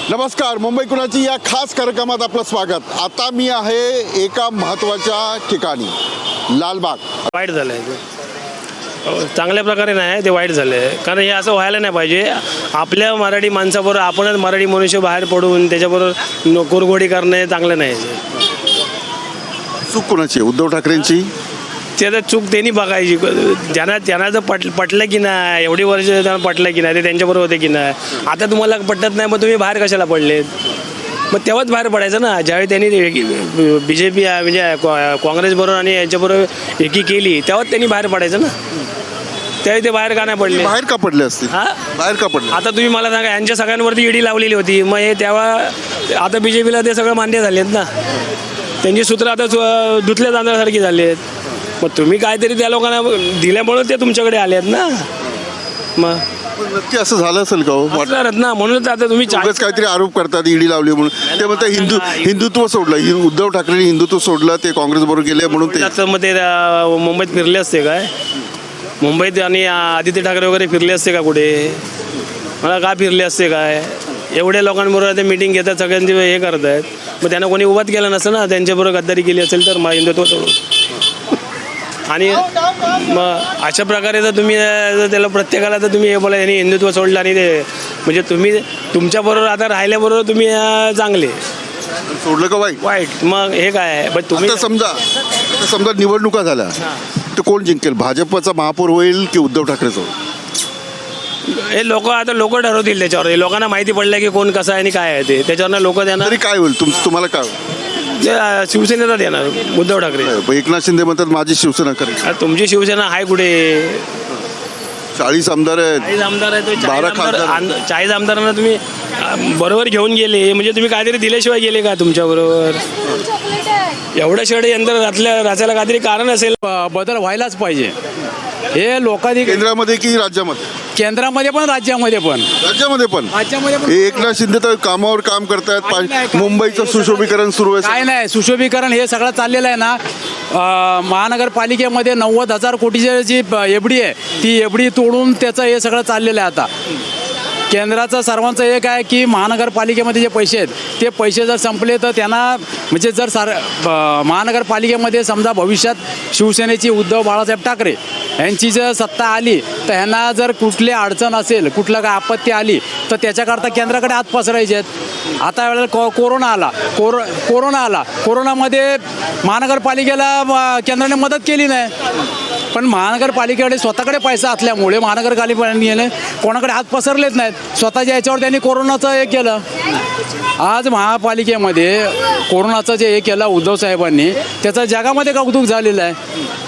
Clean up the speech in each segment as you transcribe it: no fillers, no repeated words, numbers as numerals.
नमस्कार, मुंबई कुणाची या खास कार्यक्रमात आपलं स्वागत। आता मी आहे एका महत्त्वाच्या ठिकाणी, लालबाग। वाईट झालं आहे चांगल्या प्रकारे नाही, ते वाईट झालं आहे। कारण हे असं व्हायला नाही पाहिजे। आपल्या मराठी माणसाबरोबर आपणच मराठी मनुष्य बाहेर पडून त्याच्याबरोबर कुरघोडी करणे चांगलं नाही। चूक कोणाची? उद्धव ठाकरेंची? त्याचं चूक त्यांनी बघायची। त्यांना जर पटलं की नाही, एवढी वर्ष त्यांना पटलं की नाही, ते त्यांच्याबरोबर होते की नाही। आता तुम्हाला पटत नाही, मग तुम्ही बाहेर कशाला पडलेत? मग तेव्हाच बाहेर पडायचं ना, ज्यावेळी त्यांनी BJP म्हणजे काँग्रेसबरोबर आणि याच्याबरोबर एकी केली, तेव्हाच त्यांनी बाहेर पडायचं ना। त्यावेळी ते बाहेर का नाही पडले? बाहेर का पडले असतील? बाहेर का पडले? आता तुम्ही मला सांगा, यांच्या सगळ्यांवरती ईडी लावलेली होती, मग हे तेव्हा आता BJPला ते सगळं मान्य झालेत ना। त्यांची सूत्र आता धुतल्या तांदळासारखी झाली आहेत। मग तुम्ही काहीतरी त्या लोकांना दिल्यामुळे ते तुमच्याकडे आले आहेत ना। मग नक्की असं झालं असेल का? वाटणारच ना, म्हणूनच आता तुम्ही काहीतरी आरोप करतात ईडी लावली म्हणून। ते म्हणतात हिंदुत्व सोडलं, उद्धव ठाकरेंनी हिंदुत्व सोडलं, ते काँग्रेस बरोबर गेले म्हणून ते। मग ते मुंबईत फिरले असते काय? मुंबईत आणि आदित्य ठाकरे वगैरे फिरले असते का कुठे? मला का फिरले असते काय? एवढ्या लोकांबरोबर ते मीटिंग घेतात, सगळ्यांचे हे करत आहेत। मग त्यांना कोणी उभाच केलं नसतं ना, त्यांच्याबरोबर गद्दारी केली असेल तर मग हिंदुत्व सोडून। आणि मग अशा प्रकारे जर तुम्ही त्याला प्रत्येकाला तर तुम्ही हे बोला यांनी हिंदुत्व सोडलं आणि ते म्हणजे तुम्ही तुमच्याबरोबर आता राहिल्याबरोबर तुम्ही चांगले सोडलं का वाईट? मग हे काय आहे? पण तुम्ही समजा निवडणुका झाल्या तर कोण जिंकेल? भाजपचा महापौर होईल की उद्धव ठाकरेचा होईल? हे लोक ठरवतील त्याच्यावर। लोकांना माहिती पडलं की कोण कसं आहे आणि काय आहे ते, त्याच्यावर लोक देणार। तरी काय होईल तुम्हाला काय होईल? शिवसेनेचा देणार उद्धव ठाकरे। एकनाथ शिंदे म्हणतात माझी शिवसेना करेल। तुमची शिवसेना आहे कुठे? 40 आमदार आहेत, 40 आमदार आहेत, 12 खासदार, 40 आमदारांना तुम्ही बरोबर घेऊन गेले म्हणजे तुम्ही काहीतरी दिल्याशिवाय गेले का तुमच्याबरोबर? एवढं षडयंत्र रचायला काहीतरी कारण असेल। बदल व्हायलाच पाहिजे। हे लोकांनी केंद्रामध्ये की राज्यामध्ये? केंद्रामध्ये पण राज्यामध्ये पण एकनाथ शिंदे तर कामावर काम करतायत। मुंबईचं सुशोभीकरण सुरू आहे। काय नाही सुशोभीकरण हे सगळं चाललेलं आहे ना। महानगरपालिकेमध्ये 90,000 कोटीची जी एफडी आहे, ती एफडी तोडून त्याचं हे सगळं चाललेलं आहे। आता केंद्राचं सर्वांचं एक आहे की महानगरपालिकेमध्ये जे पैसे आहेत ते पैसे जर संपले तर त्यांना म्हणजे जर महानगरपालिकेमध्ये समजा भविष्यात शिवसेनेची उद्धव बाळासाहेब ठाकरे यांची जर सत्ता आली तर ह्यांना जर कुठली अडचण असेल, कुठलं काय आपत्ती आली तर त्याच्याकरता केंद्राकडे हात पसरायचे आहेत। आता वेळेला कोरोना आला, कोरोनामध्ये महानगरपालिकेला केंद्राने मदत केली नाही, पण महानगरपालिकेकडे स्वतःकडे पैसा असल्यामुळे महानगरपालिकेने कोणाकडे हात पसरलेच नाहीत। स्वतःच्या याच्यावर त्यांनी कोरोनाचं हे केलं। आज महापालिकेमध्ये कोरोनाचं जे हे केलं उद्धव साहेबांनी, त्याचं जगामध्ये कौतुक झालेलं आहे।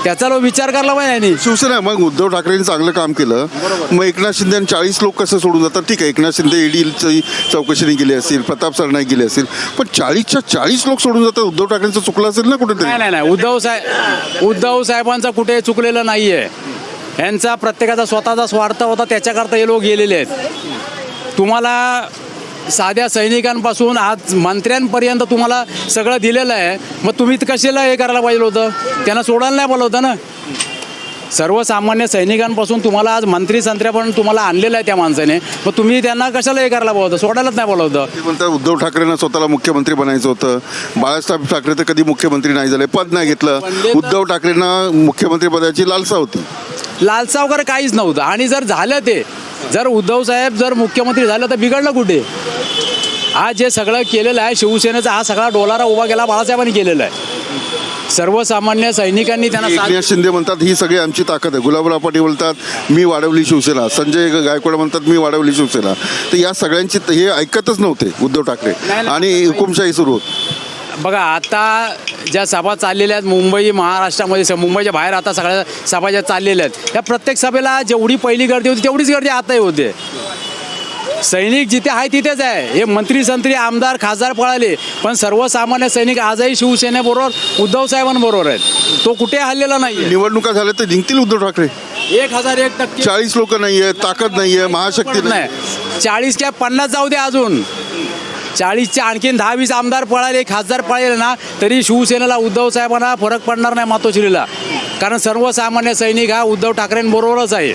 त्याचा विचार करायला पाहिजे। शिवसेना मग उद्धव ठाकरेंनी चांगलं काम केलं, मग एकनाथ शिंदे 40 लोक कसं सोडून जातात? ठीक आहे, एकनाथ शिंदे ईडीची चौकशीने गेले असतील, प्रताप सरनाईक गेले असतील, पण 40च्या 40 लोक सोडून जातात। उद्धव ठाकरेंचं चुकलं असेल ना कुठेतरी? नाही, उद्धव साहेबांचं कुठे चुकलेलं नाहीये। यांचा प्रत्येकाचा स्वतःचा स्वार्थ होता, त्याच्याकरता हे लोक गेलेले आहेत। तुम्हाला साध्या सैनिकांपासून आज मंत्र्यांपर्यंत तुम्हाला सगळं दिलेलं आहे, मग तुम्ही कशाला हे करायला पाहिजे होतं? त्यांना सोडायला नाही बोलवलं होतं ना। सर्वसामान्य सैनिकांपासून तुम्हाला आज मंत्री संत्र्यापर्यंत तुम्हाला आणलेलं आहे त्या माणसाने, मग तुम्ही त्यांना कशाला हे करायला बोलवतं? सोडायलाच नाही बोलवतं। ते म्हणतात उद्धव ठाकरेंना स्वतःला मुख्यमंत्री बनायचं होतं। बाळासाहेब ठाकरे तर कधी मुख्यमंत्री नाही झाले, पद नाही घेतलं। उद्धव ठाकरेंना मुख्यमंत्री पदाची लालसा होती। लालसा वगैरे काहीच नव्हतं। आणि जर झालं ते जर उद्धव साहेब जर मुख्यमंत्री झालं तर बिघडलं कुठे? आज जे सगळं केलेलं आहे शिवसेनेचा हा सगळा डोलारा उभा केला बाळासाहेबांनी केलेला आहे। सर्वसामान्य सैनिकांनी त्यांना एकनाथ शिंदे म्हणतात ही सगळी आमची ताकद आहे, गुलाबराव पाटील बोलतात मी वाढवली शिवसेना, संजय गायकवाड म्हणतात मी वाढवली शिवसेना। तर या सगळ्यांची हे ऐकतच नव्हते उद्धव ठाकरे आणि हुकुमशाही सुरू होती। बघा आता ज्या सभा चाललेल्या आहेत मुंबई महाराष्ट्रामध्ये, मुंबईच्या बाहेर आता सगळ्या सभा ज्या चाललेल्या आहेत, त्या प्रत्येक सभेला जेवढी पहिली गर्दी होती तेवढीच गर्दी आताही होते। सैनिक जिथे आहे तिथेच आहे। हे मंत्री संत्री आमदार खासदार पळाले, पण सर्वसामान्य सैनिक आजही शिवसेनेबरोबर उद्धव साहेबांबरोबर आहेत। तो कुठे हल्लेला नाही। निवडणुका झाल्या तर जिंकतील उद्धव ठाकरे 1001%। 40 लोक नाहीये, ताकद नाहीये, महाशक्ती नाही। 40 काय 50 जाऊ दे, अजून 40च्या आणखीन 10-20 आमदार पळाले, खासदार पळाले ना, तरी शिवसेनेला उद्धव साहेबांना फरक पडणार नाही मातोश्रीला। कारण सर्वसामान्य सैनिक हा उद्धव ठाकरेंबरोबरच आहे।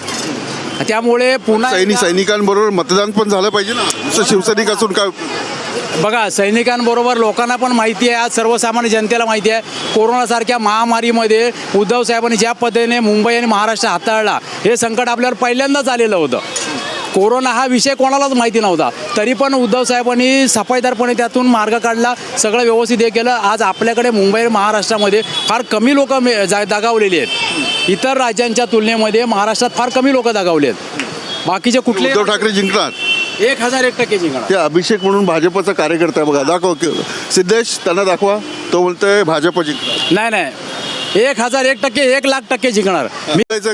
त्यामुळे पुन्हा सैनिकांबरोबर मतदान पण झालं पाहिजे ना. नुसतं शिवसैनिक असून काय बघा, सैनिकांबरोबर लोकांना पण माहिती आहे, आज सर्वसामान्य जनतेला माहिती आहे, कोरोनासारख्या महामारीमध्ये उद्धव साहेबांनी ज्या पद्धतीने मुंबई आणि महाराष्ट्र हाताळला, हे संकट आपल्यावर पहिल्यांदाच आलेलं होतं. कोरोना हा विषय कोणालाच माहिती नव्हता, तरी पण उद्धव साहेबांनी सफाईदारपणे त्यातून मार्ग काढला, सगळं व्यवस्थित हे केलं. आज आपल्याकडे मुंबई आणि महाराष्ट्रामध्ये फार कमी लोक दगावलेली आहेत. इतर राज्यांच्या तुलनेमध्ये महाराष्ट्रात फार कमी लोक दगावले आहेत. बाकीचे कुठले उद्धव ठाकरे जिंकणार 1001% जिंकणार. ते अभिषेक म्हणून भाजपचा कार्यकर्ता आहे बघा, दाखव सिद्धेश, त्यांना दाखवा. तो बोलतोय भाजप जिंकणार. नाही 1001%, 1,00,000% जिंकणार.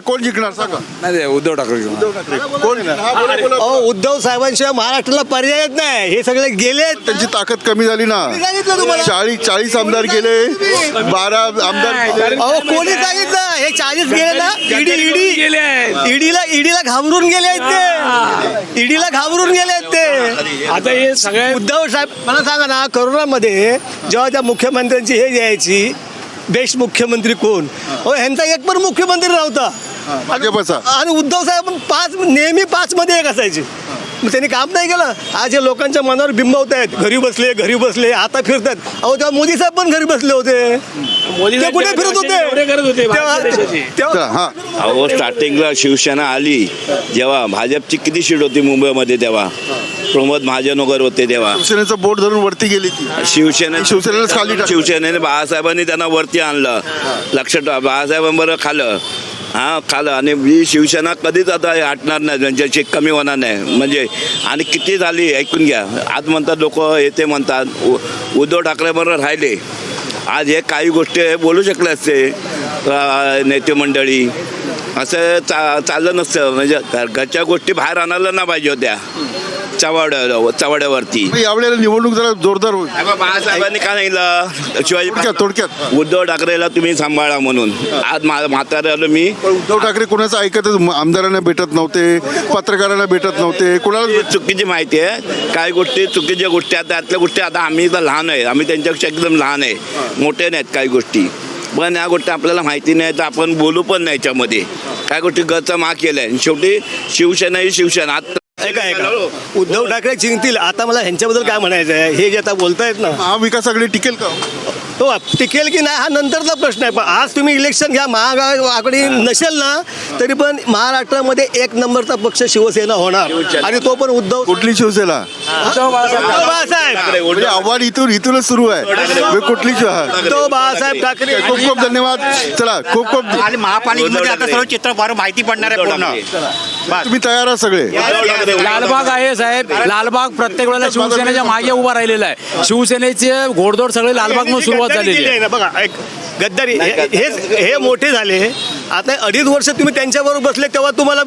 कोण जिंकणार सांगा. नाही उद्धव ठाकरे उद्धव ठाकरे कोण? हा, बोला, बोला. उद्धव साहेबांशिवाय महाराष्ट्राला पर्यायच नाही. हे सगळे गेले. त्यांची ताकद कमी झाली ना. सांगितलं तुम्हाला. 40 आमदार गेले, 12 आमदार गेले. कोणी सांगितलं हे 40 गेले ना. ईडीला घाबरून गेले आहेत ते. ईडीला घाबरून गेले आहेत ते. आता हे सगळे उद्धव साहेब मला सांगा ना, करोनामध्ये जेव्हा त्या मुख्यमंत्र्यांची हे द्यायची बेस्ट मुख्यमंत्री कोण, ह्यांचा एक पण मुख्यमंत्री नव्हता. भाजपचा. आणि उद्धव साहेब नेहमी 5 मध्ये एक असायचे. मग त्यांनी काम नाही केलं. आज हे लोकांच्या मनावर बिंबवत आहेत, घरी बसले आता फिरतात. अहो तेव्हा मोदी साहेब पण घरी बसले होते. ते कुठे फिरत होते करत होते तेव्हा हा अहो स्टार्टिंगला शिवसेना आली जेव्हा, भाजपची किती सीट होती मुंबईमध्ये तेव्हा, प्रमोद महाजन वगैरे होते तेव्हा. शिवसेनेचं बोट धरून वरती गेली ती. शिवसेनेलाच खाली टाकलं. शिवसेनेने बाळासाहेबांनी त्यांना वरती आणलं. लक्षात ठेवा, बाळासाहेबांबरोबर खालं आणि ही शिवसेना कधीच आता हटणार नाही, त्यांच्याशी कमी होणार नाही. म्हणजे आणि किती झाली ऐकून घ्या. आज म्हणतात लोक येते म्हणतात उद्धव ठाकरे बरोबर राहिले, आज हे काही गोष्टी बोलू शकले असते नेते मंडळी. असं चाललं नसतं. म्हणजे घरच्या गोष्टी बाहेर आणायला ना पाहिजे होत्या चवाड्यावरती. यावेळेला निवडणूक जरा जोरदार होईल. बाळासाहेबांनी का नाही शिवाजी थोडक्यात उद्धव ठाकरेला तुम्ही सांभाळा म्हणून. आज म्हातारा आलो मी. उद्धव ठाकरे कोणाचं ऐकतच, आमदारांना भेटत नव्हते, पत्रकारांना भेटत नव्हते, कोणाला चुकीची माहिती आहे. काही गोष्टी चुकीच्या गोष्टी आहेत. त्यातल्या गोष्टी आता आम्ही तर लहान आहे, आम्ही त्यांच्यापेक्षा एकदम लहान आहे, मोठे नाहीत काही गोष्टी. पण या गोष्टी आपल्याला माहिती नाही तर आपण बोलू पण नाही याच्यामध्ये. काय गोष्टी गचा मा केलाय. शेवटी शिवसेना ही शिवसेना. ऐका उद्धव ठाकरे जिंकतील. आता मला ह्यांच्याबद्दल काय म्हणायचं आहे, हे जे आता बोलतायत ना, महाविकासाकडे टिकेल का? तो टिकेल की नाही हा नंतरचा प्रश्न आहे. पण आज तुम्ही इलेक्शन घ्या, महाआघाडी नसेल ना तरी पण महाराष्ट्रामध्ये 1 नंबरचा पक्ष शिवसेना होणार. आणि तो पण उद्धव कुठली शिवसेना? बाळासाहेब म्हणजे आव्हान इथूनच सुरू आहे. कुठली उद्धव बाळासाहेब ठाकरे. खूप खूप धन्यवाद. चला खूप आणि महापालिकेमध्ये आता सर्व चित्र फार माहिती पडणार आहे पूर्ण. तुम्ही तयार आहात सगळे. लालबाग आहे साहेब, लालबाग प्रत्येक वेळेला शिवसेनेच्या मागे उभा राहिलेला आहे. शिवसेनेचे घोडदौड सगळे लालबागमध्ये सुरुवात झालेली आहे. बघा एक गद्दारी हे मोठे झाले. आता 2.5 वर्ष तुम्ही त्यांच्याबरोबर बसले तेव्हा तुम्हाला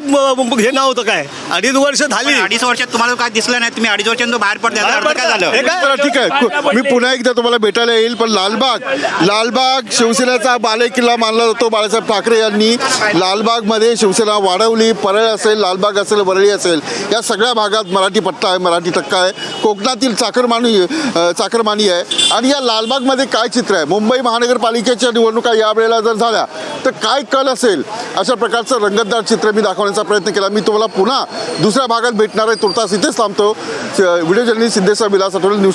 हे नाव होतं काय? 2.5 वर्ष झाली. 2.5 वर्षात तुम्हाला काय दिसलं नाही, तुम्ही 2.5 वर्षांनी बाहेर पडता, काय झालं? चला ठीक आहे, मी पुन्हा एकदा तुम्हाला भेटायला येईल. पण लालबाग शिवसेनेचा बालेकिल्ला मानला जातो. बाळासाहेब ठाकरे यांनी लालबागमध्ये शिवसेना वाढवली. परळ असेल, लालबाग असेल, वरळी असेल, या सगळ्या भागात मराठी पट्टा आहे, मराठी टक्का आहे. कोकणातील चाकरमानी आहे. आणि या लालबागमध्ये काय चित्र आहे? मुंबई महानगरपालिकेच्या निवडणुका यावेळेला जर झाल्या तर काय कल असेल, अशा प्रकारचं रंगतदार चित्र मी दाखवण्याचा प्रयत्न केला. मी तुम्हाला पुन्हा दुसऱ्या भागात भेटणार आहे. तुर्तास इथेच थांबतो. Video journalist Siddhesh Vilas Athawale, news